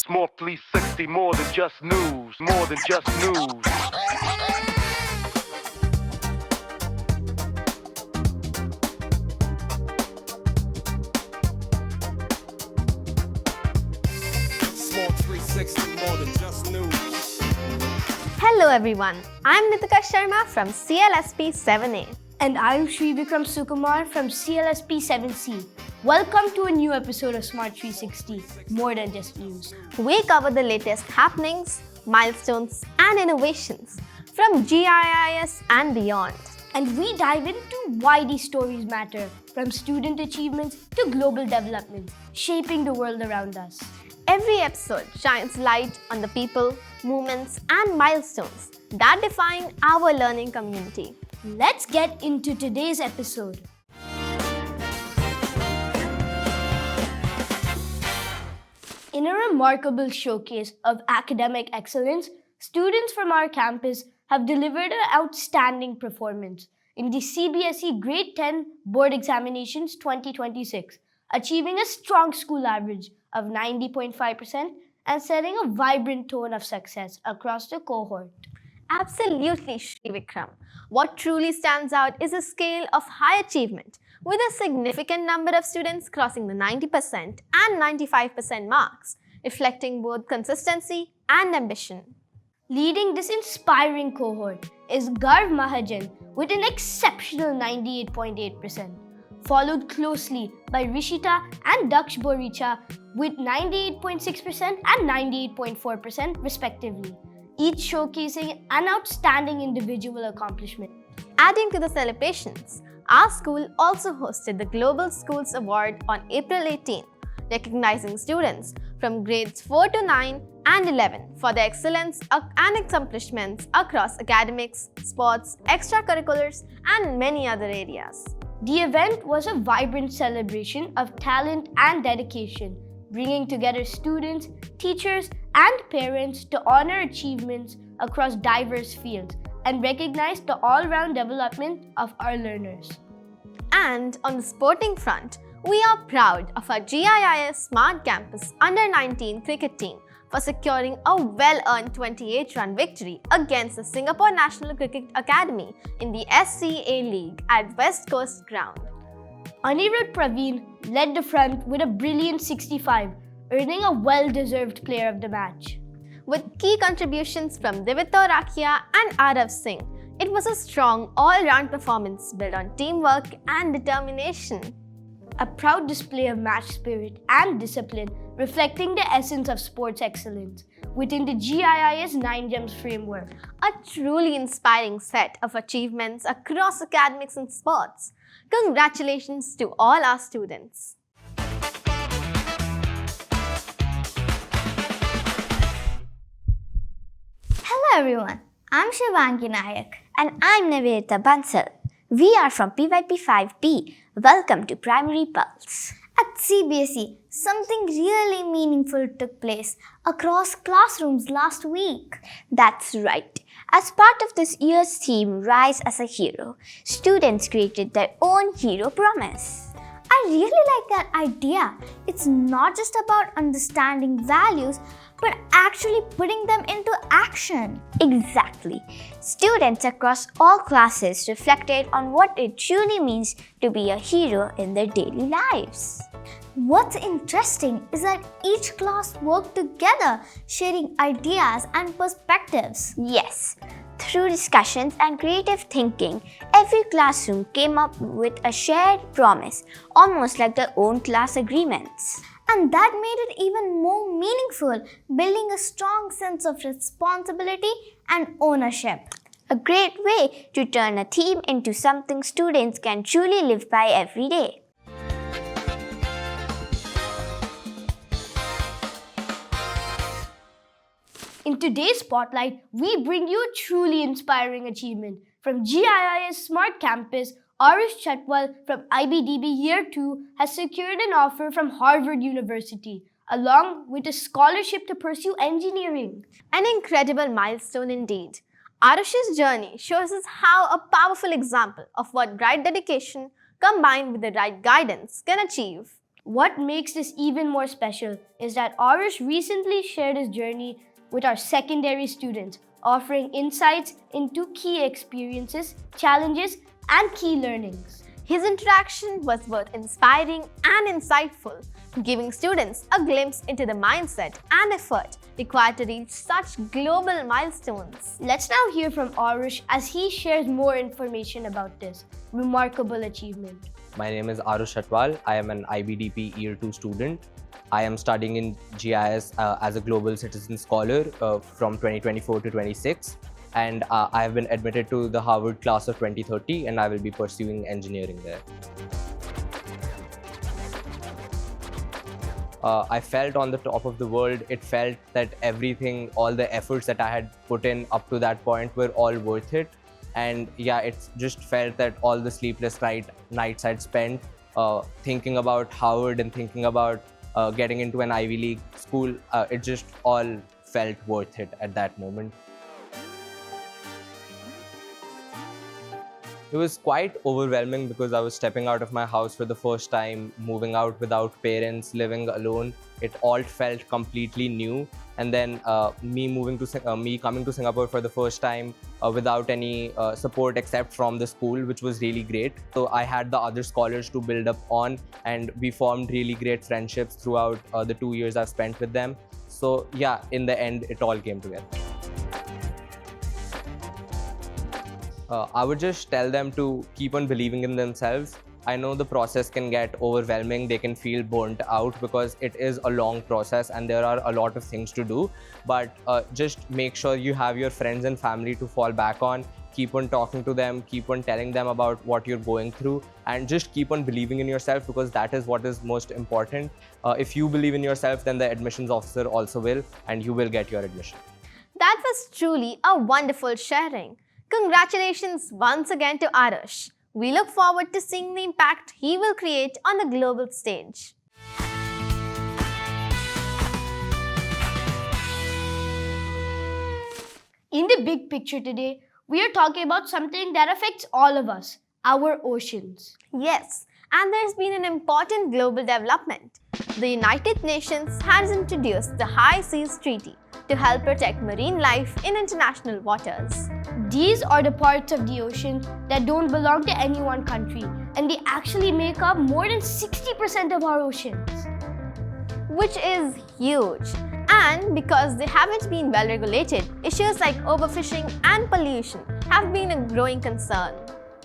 More 360, more than just news, more than just news. Small 360, more than just news. Hello everyone, I'm Nitika Sharma from CLSP 7A. And I'm Sri Vikram Sukumar from CLSP 7C. Welcome to a new episode of Smart 360, more than just news. We cover the latest happenings, milestones and innovations from GIIS and beyond. And we dive into why these stories matter, from student achievements to global developments, shaping the world around us. Every episode shines light on the people, movements and milestones that define our learning community. Let's get into today's episode. In a remarkable showcase of academic excellence, students from our campus have delivered an outstanding performance in the CBSE Grade 10 Board Examinations 2026, achieving a strong school average of 90.5% and setting a vibrant tone of success across the cohort. Absolutely, Sri Vikram. What truly stands out is a scale of high achievement, with a significant number of students crossing the 90% and 95% marks, reflecting both consistency and ambition. Leading this inspiring cohort is Garv Mahajan with an exceptional 98.8%, followed closely by Rishita and Daksh Boricha with 98.6% and 98.4% respectively, each showcasing an outstanding individual accomplishment. Adding to the celebrations, our school also hosted the Global Schools Award on April 18, recognizing students from grades 4 to 9 and 11 for their excellence and accomplishments across academics, sports, extracurriculars, and many other areas. The event was a vibrant celebration of talent and dedication, bringing together students, teachers, and parents to honor achievements across diverse fields and recognize the all-round development of our learners. And on the sporting front, we are proud of our GIIS SMART Campus Under-19 cricket team for securing a well-earned 28-run victory against the Singapore National Cricket Academy in the SCA League at West Coast Ground. Anirudh Praveen led the front with a brilliant 65, earning a well-deserved player of the match. With key contributions from Divito Rakhia and Arav Singh, it was a strong all-round performance built on teamwork and determination. A proud display of match spirit and discipline, reflecting the essence of sports excellence within the GIIS 9 Gems framework. A truly inspiring set of achievements across academics and sports. Congratulations to all our students. Hello everyone, I'm Shivangi Nayak. And I'm Nivedita Bansal. We are from PYP5B. Welcome to Primary Pulse. At CBSE, something really meaningful took place across classrooms last week. That's right. As part of this year's theme, Rise as a Hero, students created their own hero promise. I really like that idea. It's not just about understanding values, but actually putting them into action. Exactly. Students across all classes reflected on what it truly means to be a hero in their daily lives. What's interesting is that each class worked together, sharing ideas and perspectives. Yes. Through discussions and creative thinking, every classroom came up with a shared promise, almost like their own class agreements. And that made it even more meaningful, building a strong sense of responsibility and ownership. A great way to turn a theme into something students can truly live by every day. In today's spotlight, we bring you a truly inspiring achievement from GIIS SMART Campus. Arish Chatwal from IBDB Year 2 has secured an offer from Harvard University, along with a scholarship to pursue engineering. An incredible milestone indeed. Arish's journey shows us how a powerful example of what right dedication combined with the right guidance can achieve. What makes this even more special is that Arush recently shared his journey with our secondary students, offering insights into key experiences, challenges, and key learnings. His interaction was both inspiring and insightful, giving students a glimpse into the mindset and effort required to reach such global milestones. Let's now hear from Arush as he shares more information about this remarkable achievement. My name is Arush Atwal. I am an IBDP Year 2 student. I am studying in GIIS as a Global Citizen Scholar from 2024 to 26. And I have been admitted to the Harvard class of 2030 and I will be pursuing engineering there. I felt on the top of the world. It felt that everything, all the efforts that I had put in up to that point were all worth it. And yeah, it just felt that all the sleepless nights I'd spent thinking about Harvard and thinking about getting into an Ivy League school, it just all felt worth it at that moment. It was quite overwhelming because I was stepping out of my house for the first time, moving out without parents, living alone. It all felt completely new. And then me coming to Singapore for the first time without any support except from the school, which was really great. So I had the other scholars to build up on, and we formed really great friendships throughout the 2 years I've spent with them. So yeah, in the end, it all came together. I would just tell them to keep on believing in themselves. I know the process can get overwhelming, they can feel burnt out because it is a long process and there are a lot of things to do. But just make sure you have your friends and family to fall back on. Keep on talking to them, keep on telling them about what you're going through, and just keep on believing in yourself because that is what is most important. If you believe in yourself, then the admissions officer also will, and you will get your admission. That was truly a wonderful sharing. Congratulations once again to Arush. We look forward to seeing the impact he will create on the global stage. In the big picture today, we are talking about something that affects all of us, our oceans. Yes, and there's been an important global development. The United Nations has introduced the High Seas Treaty to help protect marine life in international waters. These are the parts of the ocean that don't belong to any one country, and they actually make up more than 60% of our oceans. Which is huge. And because they haven't been well regulated, issues like overfishing and pollution have been a growing concern.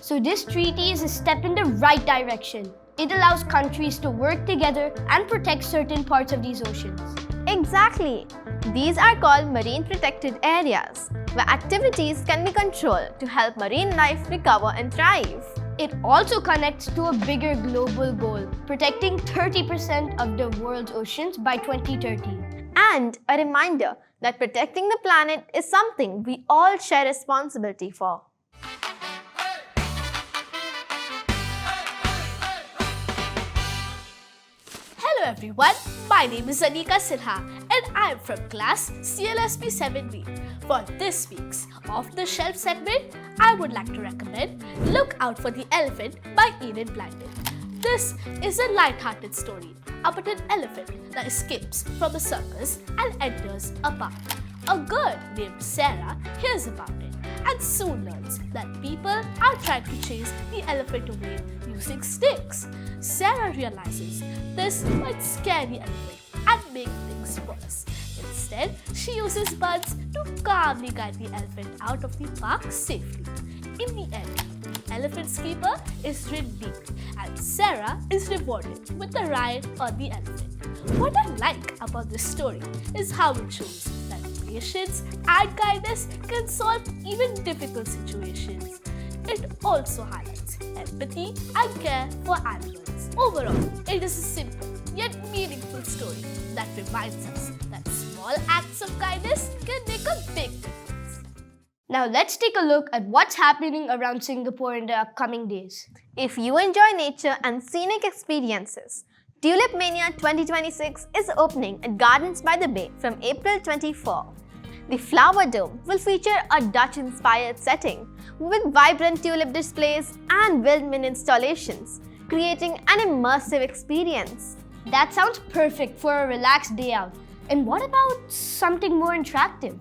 So this treaty is a step in the right direction. It allows countries to work together and protect certain parts of these oceans. Exactly. These are called marine protected areas, where activities can be controlled to help marine life recover and thrive. It also connects to a bigger global goal, protecting 30% of the world's oceans by 2030. And a reminder that protecting the planet is something we all share responsibility for. Hello everyone, my name is Anika Sinha and I am from class CLSP 7B. For this week's Off the Shelf segment, I would like to recommend Look Out for the Elephant by Enid Blyton. This is a light-hearted story about an elephant that escapes from a circus and enters a park. A girl named Sarah hears about it and soon learns that people are trying to chase the elephant away using sticks. Sarah realizes this might scare the elephant and make things worse. Instead, she uses buds to calmly guide the elephant out of the park safely. In the end, the elephant's keeper is redeemed and Sarah is rewarded with a ride on the elephant. What I like about this story is how it shows that patience and kindness can solve even difficult situations. It also highlights empathy and care for animals. Overall, it is a simple yet meaningful story that reminds us that small acts of kindness can make a big difference. Now let's take a look at what's happening around Singapore in the upcoming days. If you enjoy nature and scenic experiences, Tulip Mania 2026 is opening at Gardens by the Bay from April 24. The Flower Dome will feature a Dutch-inspired setting with vibrant tulip displays and wildman installations, creating an immersive experience. That sounds perfect for a relaxed day out. And what about something more interactive?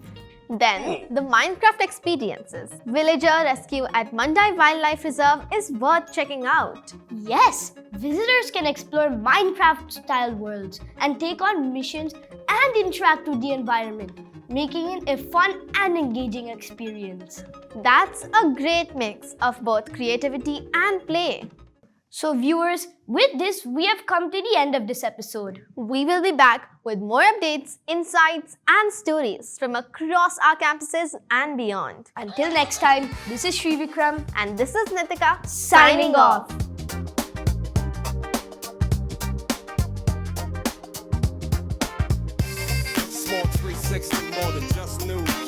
Then, the Minecraft experiences. Villager Rescue at Mandai Wildlife Reserve is worth checking out. Yes, visitors can explore Minecraft-style worlds and take on missions and interact with the environment, making it a fun and engaging experience. That's a great mix of both creativity and play. So viewers, with this, we have come to the end of this episode. We will be back with more updates, insights, and stories from across our campuses and beyond. Until next time, this is Sri Vikram And this is Nitika signing off. Smart 360, more than just news.